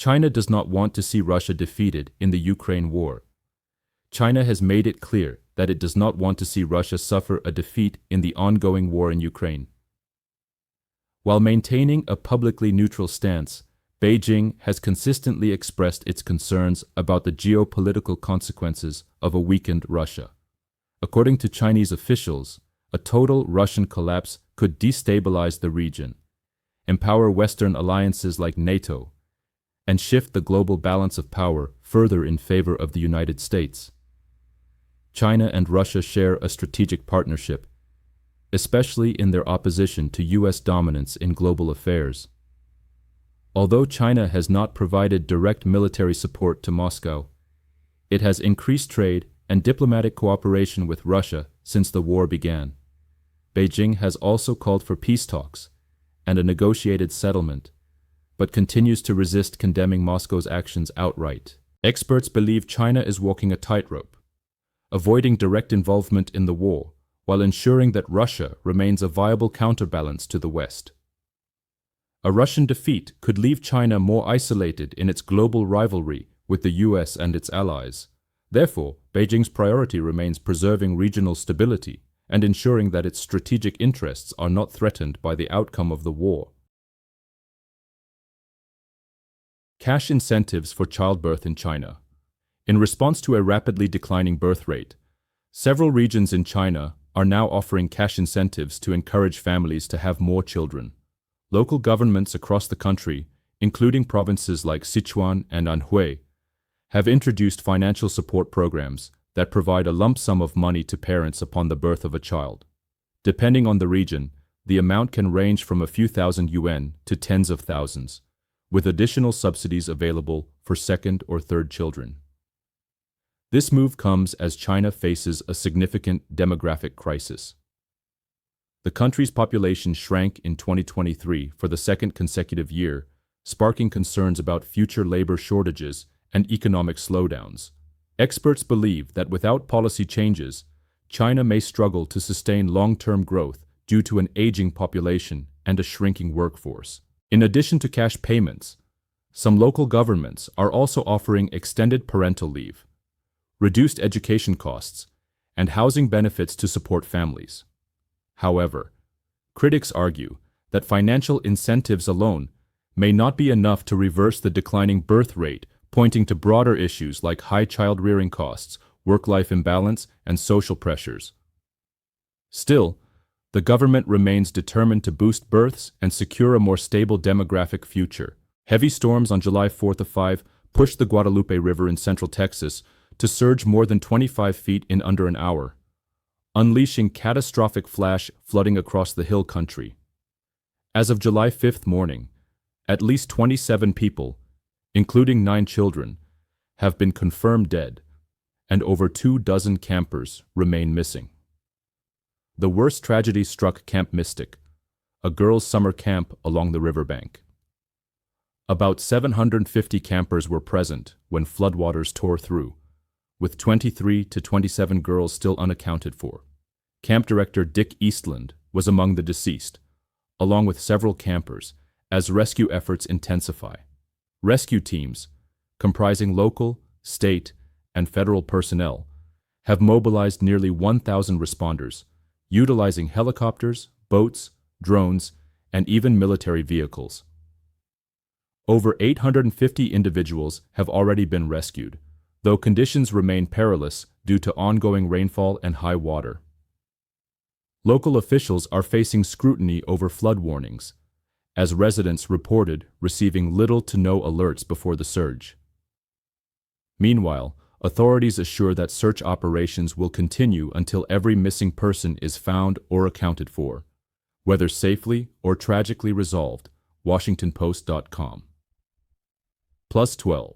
China does not want to see Russia defeated in the Ukraine war. China has made it clear that it does not want to see Russia suffer a defeat in the ongoing war in Ukraine. While maintaining a publicly neutral stance, Beijing has consistently expressed its concerns about the geopolitical consequences of a weakened Russia. According to Chinese officials, a total Russian collapse could destabilize the region, empower Western alliances like NATO, and shift the global balance of power further in favor of the United States. China and Russia share a strategic partnership, especially in their opposition to U.S. dominance in global affairs. Although China has not provided direct military support to Moscow, it has increased trade and diplomatic cooperation with Russia since the war began. Beijing has also called for peace talks and a negotiated settlement, but continues to resist condemning Moscow's actions outright. Experts believe China is walking a tightrope, avoiding direct involvement in the war while ensuring that Russia remains a viable counterbalance to the West. A Russian defeat could leave China more isolated in its global rivalry with the US and its allies. Therefore, Beijing's priority remains preserving regional stability and ensuring that its strategic interests are not threatened by the outcome of the war. Cash incentives for childbirth in China. In response to a rapidly declining birth rate, several regions in China are now offering cash incentives to encourage families to have more children. Local governments across the country, including provinces like Sichuan and Anhui, have introduced financial support programs that provide a lump sum of money to parents upon the birth of a child. Depending on the region, the amount can range from a few thousand yuan to tens of thousands, with additional subsidies available for second or third children. This move comes as China faces a significant demographic crisis. The country's population shrank in 2023 for the second consecutive year, sparking concerns about future labor shortages and economic slowdowns. Experts believe that without policy changes, China may struggle to sustain long-term growth due to an aging population and a shrinking workforce. In addition to cash payments, some local governments are also offering extended parental leave, reduced education costs, and housing benefits to support families. However, critics argue that financial incentives alone may not be enough to reverse the declining birth rate, pointing to broader issues like high child-rearing costs, work-life imbalance, and social pressures. Still, the government remains determined to boost births and secure a more stable demographic future. Heavy storms on July 4-5 pushed the Guadalupe River in central Texas to surge more than 25 feet in under an hour, unleashing catastrophic flash flooding across the hill country. As of July 5th morning, at least 27 people, including 9 children, have been confirmed dead, and over 24 campers remain missing. The worst tragedy struck Camp Mystic, a girls' summer camp along the riverbank. About 750 campers were present when floodwaters tore through, with 23 to 27 girls still unaccounted for. Camp director Dick Eastland was among the deceased, along with several campers, as rescue efforts intensify. Rescue teams, comprising local, state, and federal personnel, have mobilized nearly 1,000 responders, utilizing helicopters, boats, drones, and even military vehicles. Over 850 individuals have already been rescued, though conditions remain perilous due to ongoing rainfall and high water. Local officials are facing scrutiny over flood warnings, as residents reported receiving little to no alerts before the surge. Meanwhile, authorities assure that search operations will continue until every missing person is found or accounted for, whether safely or tragically resolved. WashingtonPost.com. +12.